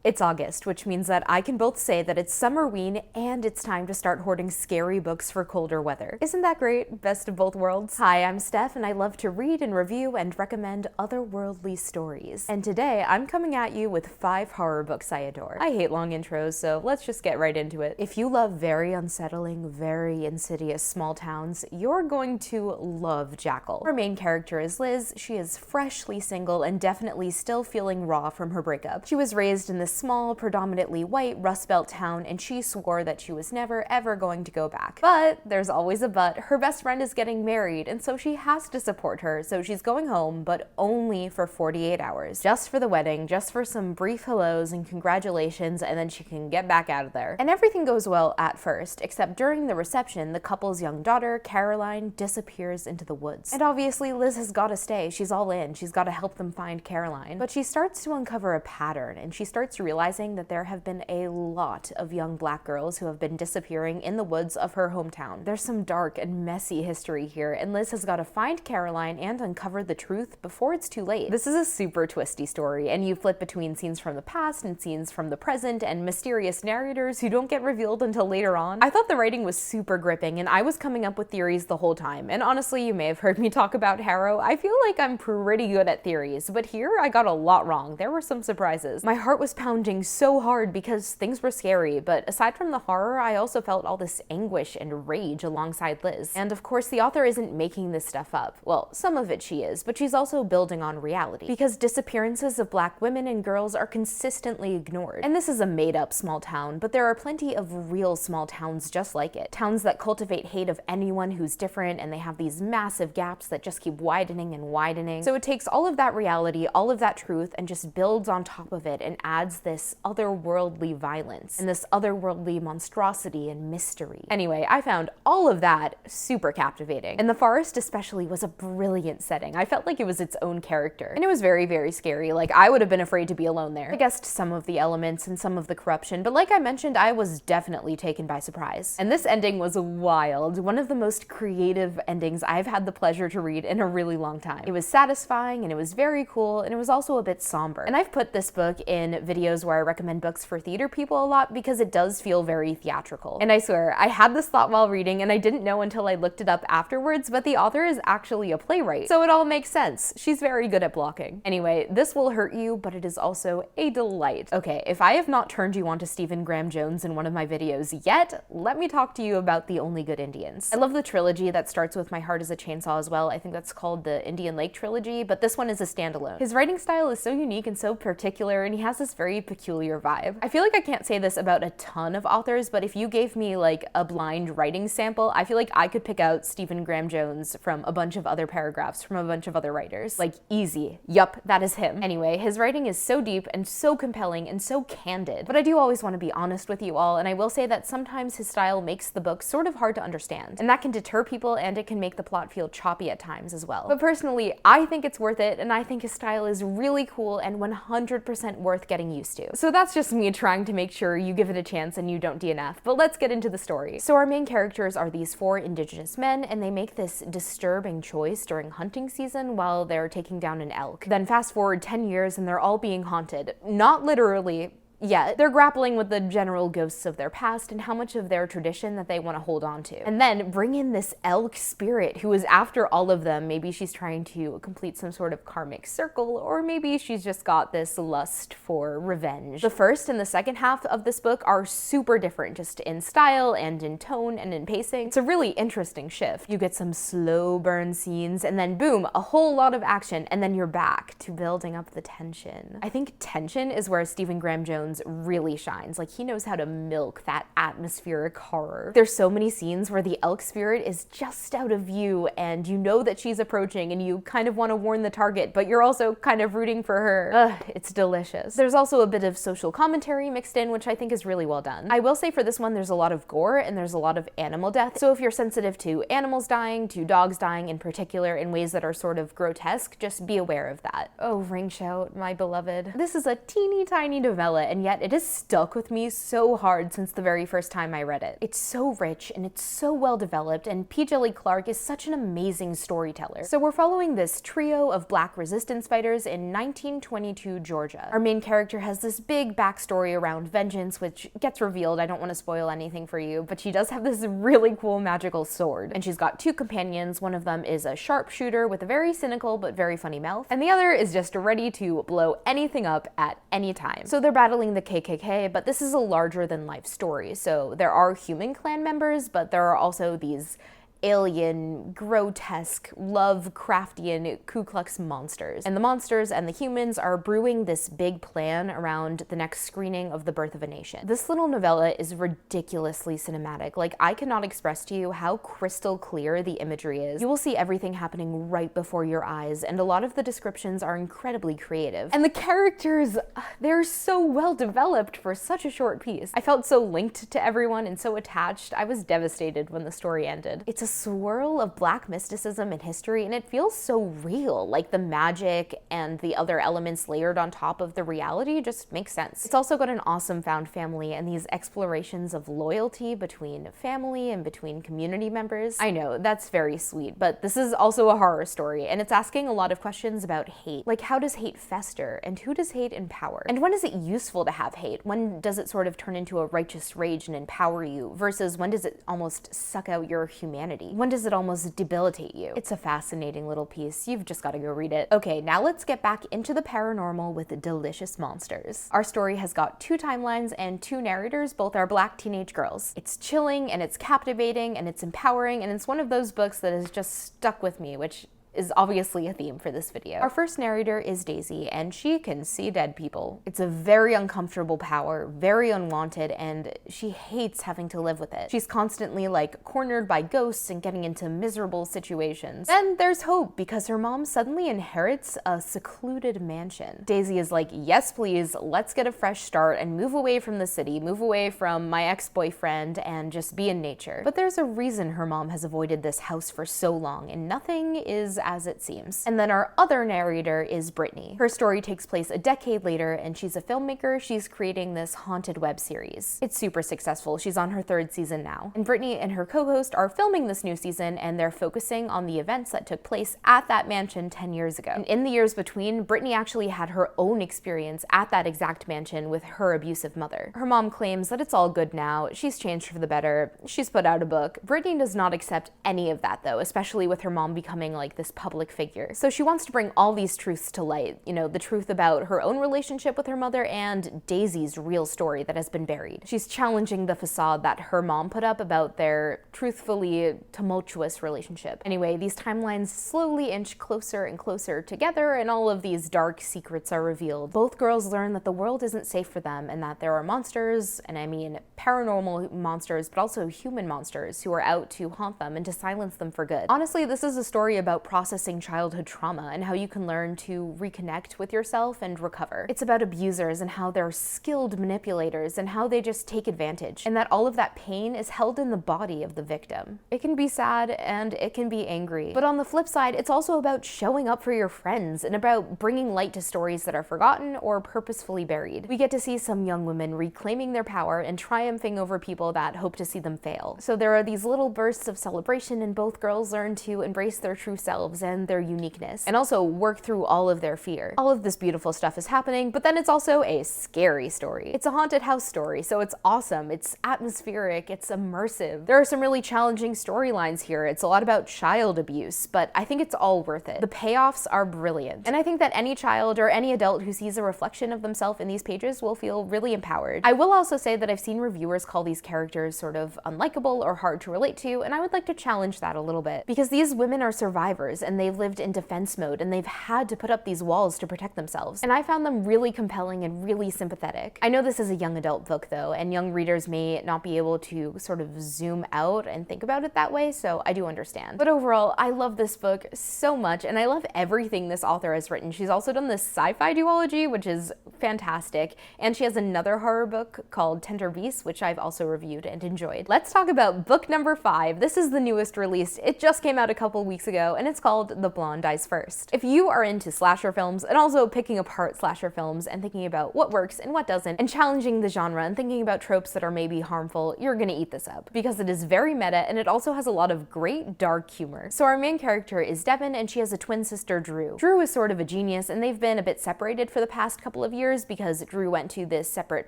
It's August, which means that I can both say that it's summerween and it's time to start hoarding scary books for colder weather. Isn't that great? Best of both worlds. Hi, I'm Steph and I love to read and review and recommend otherworldly stories. And today I'm coming at you with 5 horror books I adore. I hate long intros, so let's just get right into it. If you love very unsettling, very insidious small towns, you're going to love Jackal. Our main character is Liz. She is freshly single and definitely still feeling raw from her breakup. She was raised in this small, predominantly white Rust Belt town, and she swore that she was never ever going to go back. But there's always a but. Her best friend is getting married, and so she has to support her, so she's going home, but only for 48 hours. Just for the wedding, just for some brief hellos and congratulations, and then she can get back out of there. And everything goes well at first, except during the reception, the couple's young daughter, Caroline, disappears into the woods. And obviously, Liz has got to stay. She's all in. She's got to help them find Caroline. But she starts to uncover a pattern, and she starts realizing that there have been a lot of young black girls who have been disappearing in the woods of her hometown. There's some dark and messy history here, and Liz has got to find Caroline and uncover the truth before it's too late. This is a super twisty story, and you flip between scenes from the past and scenes from the present and mysterious narrators who don't get revealed until later on. I thought the writing was super gripping, and I was coming up with theories the whole time. And honestly, you may have heard me talk about Harrow. I feel like I'm pretty good at theories, but here I got a lot wrong. There were some surprises. My heart was pounding so hard because things were scary, but aside from the horror, I also felt all this anguish and rage alongside Liz. And of course, the author isn't making this stuff up. Well, some of it she is, but she's also building on reality, because disappearances of black women and girls are consistently ignored. And this is a made-up small town, but there are plenty of real small towns just like it. Towns that cultivate hate of anyone who's different, and they have these massive gaps that just keep widening and widening. So it takes all of that reality, all of that truth, and just builds on top of it and adds this otherworldly violence and this otherworldly monstrosity and mystery. Anyway, I found all of that super captivating. And the forest especially was a brilliant setting. I felt like it was its own character. And it was very, very scary. Like, I would have been afraid to be alone there. I guessed some of the elements and some of the corruption, but like I mentioned, I was definitely taken by surprise. And this ending was wild. One of the most creative endings I've had the pleasure to read in a really long time. It was satisfying, and it was very cool, and it was also a bit somber. And I've put this book in videos where I recommend books for theater people a lot because it does feel very theatrical. And I swear, I had this thought while reading, and I didn't know until I looked it up afterwards, but the author is actually a playwright, so it all makes sense. She's very good at blocking. Anyway, this will hurt you, but it is also a delight. Okay, if I have not turned you on to Stephen Graham Jones in one of my videos yet, let me talk to you about The Only Good Indians. I love the trilogy that starts with My Heart is a Chainsaw as well. I think that's called the Indian Lake trilogy, but this one is a standalone. His writing style is so unique and so particular, and he has this very peculiar vibe. I feel like I can't say this about a ton of authors, but if you gave me like a blind writing sample, I feel like I could pick out Stephen Graham Jones from a bunch of other paragraphs from a bunch of other writers. Like, easy. Yup, that is him. Anyway, his writing is so deep and so compelling and so candid. But I do always want to be honest with you all, and I will say that sometimes his style makes the book sort of hard to understand. And that can deter people, and it can make the plot feel choppy at times as well. But personally, I think it's worth it, and I think his style is really cool and 100% worth getting used to. So that's just me trying to make sure you give it a chance and you don't DNF. But let's get into the story. So our main characters are these 4 indigenous men, and they make this disturbing choice during hunting season while they're taking down an elk. Then fast forward 10 years and they're all being haunted. Not literally, yet. They're grappling with the general ghosts of their past and how much of their tradition that they want to hold on to. And then bring in this elk spirit who is after all of them. Maybe she's trying to complete some sort of karmic circle, or maybe she's just got this lust for revenge. The first and the second half of this book are super different, just in style and in tone and in pacing. It's a really interesting shift. You get some slow burn scenes, and then boom, a whole lot of action, and then you're back to building up the tension. I think tension is where Stephen Graham Jones really shines. Like, he knows how to milk that atmospheric horror. There's so many scenes where the elk spirit is just out of view, and you know that she's approaching, and you kind of want to warn the target, but you're also kind of rooting for her. Ugh, it's delicious. There's also a bit of social commentary mixed in, which I think is really well done. I will say for this one, there's a lot of gore and there's a lot of animal death. So if you're sensitive to animals dying, to dogs dying in particular, in ways that are sort of grotesque, just be aware of that. Oh, Ring Shout, my beloved. This is a teeny tiny novella, and and yet it has stuck with me so hard since the very first time I read it. It's so rich and it's so well developed, and Djèlí Clark is such an amazing storyteller. So we're following this trio of black resistance fighters in 1922 Georgia. Our main character has this big backstory around vengeance, which gets revealed. I don't want to spoil anything for you, but she does have this really cool magical sword. And she's got two companions. One of them is a sharpshooter with a very cynical but very funny mouth, and the other is just ready to blow anything up at any time. So they're battling the KKK, but this is a larger than life story. So there are human clan members, but there are also these alien, grotesque, Lovecraftian Ku Klux monsters. And the monsters and the humans are brewing this big plan around the next screening of The Birth of a Nation. This little novella is ridiculously cinematic. Like, I cannot express to you how crystal clear the imagery is. You will see everything happening right before your eyes, and a lot of the descriptions are incredibly creative. And the characters, they're so well developed for such a short piece. I felt so linked to everyone and so attached. I was devastated when the story ended. It's a swirl of black mysticism and history, and it feels so real. Like, the magic and the other elements layered on top of the reality just makes sense. It's also got an awesome found family and these explorations of loyalty between family and between community members. I know, that's very sweet, but this is also a horror story, and it's asking a lot of questions about hate. Like, how does hate fester, and who does hate empower? And when is it useful to have hate? When does it sort of turn into a righteous rage and empower you, versus when does it almost suck out your humanity? When does it almost debilitate you? It's a fascinating little piece. You've just got to go read it. Okay, now let's get back into the paranormal with delicious monsters. Our story has got two timelines and two narrators. Both are black teenage girls. It's chilling and it's captivating and it's empowering, and it's one of those books that has just stuck with me, which is obviously a theme for this video. Our first narrator is Daisy, and she can see dead people. It's a very uncomfortable power, very unwanted, and she hates having to live with it. She's constantly like cornered by ghosts and getting into miserable situations. Then there's hope, because her mom suddenly inherits a secluded mansion. Daisy is like, yes please, let's get a fresh start and move away from the city, move away from my ex-boyfriend, and just be in nature. But there's a reason her mom has avoided this house for so long, and nothing is as it seems. And then our other narrator is Brittany. Her story takes place a decade later, and she's a filmmaker. She's creating this haunted web series. It's super successful. She's on her third season now. And Brittany and her co-host are filming this new season, and they're focusing on the events that took place at that mansion 10 years ago. And in the years between, Brittany actually had her own experience at that exact mansion with her abusive mother. Her mom claims that it's all good now. She's changed for the better. She's put out a book. Brittany does not accept any of that though, especially with her mom becoming like this public figure. So she wants to bring all these truths to light, you know, the truth about her own relationship with her mother and Daisy's real story that has been buried. She's challenging the facade that her mom put up about their truthfully tumultuous relationship. Anyway, these timelines slowly inch closer and closer together, and all of these dark secrets are revealed. Both girls learn that the world isn't safe for them, and that there are monsters, and I mean paranormal monsters, but also human monsters who are out to haunt them and to silence them for good. Honestly, this is a story about processing childhood trauma and how you can learn to reconnect with yourself and recover. It's about abusers and how they're skilled manipulators and how they just take advantage, and that all of that pain is held in the body of the victim. It can be sad and it can be angry, but on the flip side, it's also about showing up for your friends and about bringing light to stories that are forgotten or purposefully buried. We get to see some young women reclaiming their power and triumphing over people that hope to see them fail. So there are these little bursts of celebration, and both girls learn to embrace their true selves and their uniqueness, and also work through all of their fear. All of this beautiful stuff is happening, but then it's also a scary story. It's a haunted house story, so it's awesome, it's atmospheric, it's immersive. There are some really challenging storylines here. It's a lot about child abuse, but I think it's all worth it. The payoffs are brilliant, and I think that any child or any adult who sees a reflection of themselves in these pages will feel really empowered. I will also say that I've seen reviewers call these characters sort of unlikable or hard to relate to, and I would like to challenge that a little bit, because these women are survivors and they've lived in defense mode and they've had to put up these walls to protect themselves, and I found them really compelling and really sympathetic. I know this is a young adult book though, and young readers may not be able to sort of zoom out and think about it that way, so I do understand. But overall, I love this book so much, and I love everything this author has written. She's also done this sci-fi duology, which is fantastic, and she has another horror book called Tender Beasts, which I've also reviewed and enjoyed. Let's talk about book number 5. This is the newest release. It just came out a couple weeks ago, and it's called called The Blonde Dies First. If you are into slasher films and also picking apart slasher films and thinking about what works and what doesn't, and challenging the genre and thinking about tropes that are maybe harmful, you're gonna eat this up. Because it is very meta and it also has a lot of great dark humor. So our main character is Devin, and she has a twin sister, Drew. Drew is sort of a genius, and they've been a bit separated for the past couple of years because Drew went to this separate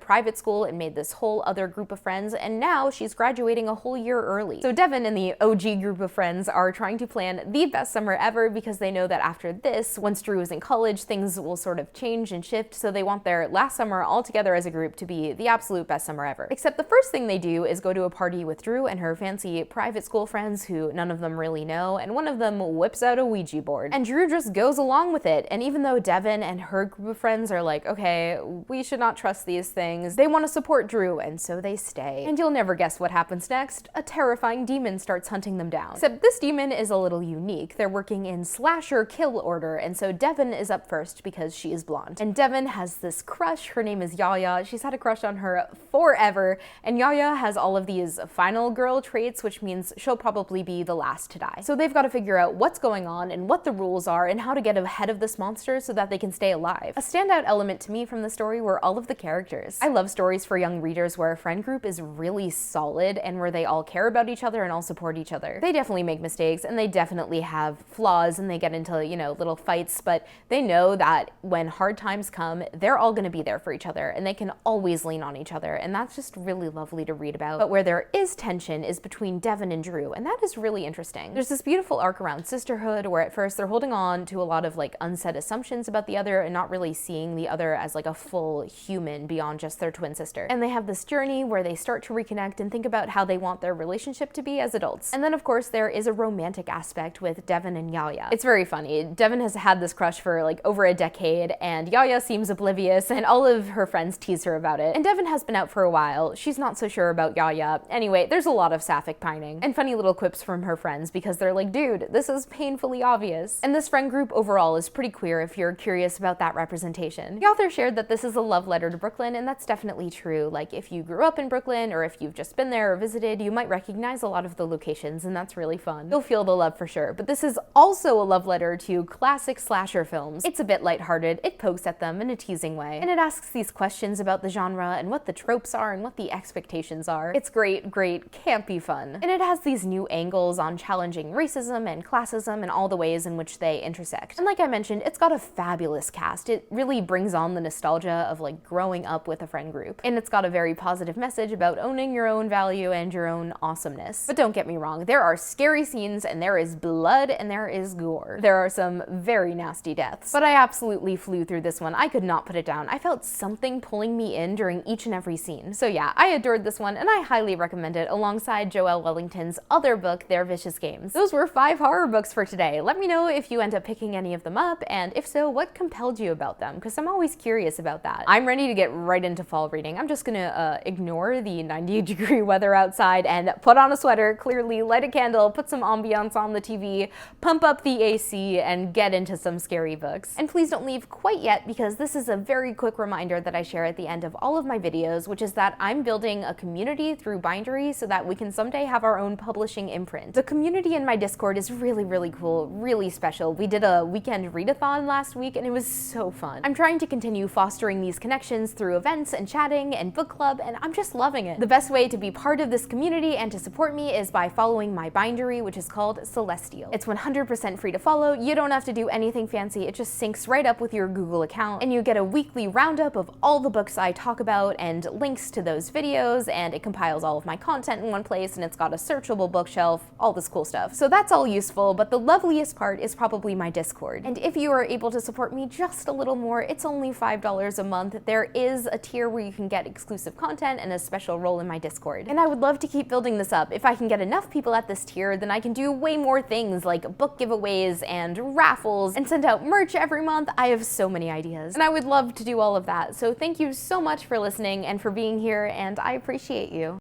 private school and made this whole other group of friends, and now she's graduating a whole year early. So Devin and the OG group of friends are trying to plan the best summer ever because they know that after this, once Drew is in college, things will sort of change and shift, so they want their last summer all together as a group to be the absolute best summer ever. Except the first thing they do is go to a party with Drew and her fancy private school friends who none of them really know, and one of them whips out a Ouija board. And Drew just goes along with it, and even though Devin and her group of friends are like, okay, we should not trust these things, they want to support Drew, and so they stay. And you'll never guess what happens next. A terrifying demon starts hunting them down. Except this demon is a little unique. They're working in slasher kill order, and so Devin is up first because she is blonde. And Devin has this crush. Her name is Yaya. She's had a crush on her forever, and Yaya has all of these final girl traits, which means she'll probably be the last to die. So they've got to figure out what's going on and what the rules are and how to get ahead of this monster so that they can stay alive. A standout element to me from the story were all of the characters. I love stories for young readers where a friend group is really solid and where they all care about each other and all support each other. They definitely make mistakes and they definitely have flaws and they get into, you know, little fights, but they know that when hard times come, they're all going to be there for each other and they can always lean on each other, and that's just really lovely to read about. But where there is tension is between Devin and Drew, and that is really interesting. There's this beautiful arc around sisterhood where at first they're holding on to a lot of like unsaid assumptions about the other and not really seeing the other as like a full human beyond just their twin sister. And they have this journey where they start to reconnect and think about how they want their relationship to be as adults. And then of course there is a romantic aspect with Devin and Yaya. It's very funny. Devin has had this crush for like over a decade and Yaya seems oblivious and all of her friends tease her about it. And Devin has been out for a while. She's not so sure about Yaya. Anyway, there's a lot of sapphic pining and funny little quips from her friends because they're like, dude, this is painfully obvious. And this friend group overall is pretty queer if you're curious about that representation. The author shared that this is a love letter to Brooklyn, and that's definitely true. Like if you grew up in Brooklyn or if you've just been there or visited, you might recognize a lot of the locations, and that's really fun. You'll feel the love for sure. But this is also a love letter to classic slasher films. It's a bit lighthearted, it pokes at them in a teasing way, and it asks these questions about the genre and what the tropes are and what the expectations are. It's great, campy fun. And it has these new angles on challenging racism and classism and all the ways in which they intersect. And like I mentioned, it's got a fabulous cast. It really brings on the nostalgia of like growing up with a friend group. And it's got a very positive message about owning your own value and your own awesomeness. But don't get me wrong, there are scary scenes and there is blood and there is gore. There are some very nasty deaths. But I absolutely flew through this one. I could not put it down. I felt something pulling me in during each and every scene. So yeah, I adored this one and I highly recommend it alongside Joelle Wellington's other book, Their Vicious Games. Those were 5 horror books for today. Let me know if you end up picking any of them up, and if so, what compelled you about them, because I'm always curious about that. I'm ready to get right into fall reading. I'm just gonna ignore the 90-degree weather outside and put on a sweater, clearly light a candle, put some ambiance on the TV, pump up the AC, and get into some scary books. And please don't leave quite yet, because this is a very quick reminder that I share at the end of all of my videos, which is that I'm building a community through Bindery so that we can someday have our own publishing imprint. The community in my Discord is really cool, really special. We did a weekend readathon last week and it was so fun. I'm trying to continue fostering these connections through events and chatting and book club, and I'm just loving it. The best way to be part of this community and to support me is by following my Bindery, which is called Celestial. It's 100% free to follow. You don't have to do anything fancy. It just syncs right up with your Google account, and you get a weekly roundup of all the books I talk about and links to those videos, and it compiles all of my content in one place, and it's got a searchable bookshelf, all this cool stuff. So that's all useful, but the loveliest part is probably my Discord. And if you are able to support me just a little more, it's only $5 a month. There is a tier where you can get exclusive content and a special role in my Discord. And I would love to keep building this up. If I can get enough people at this tier, then I can do way more things like book giveaways and raffles and send out merch every month. I have so many ideas, and I would love to do all of that. So thank you so much for listening and for being here, and I appreciate you.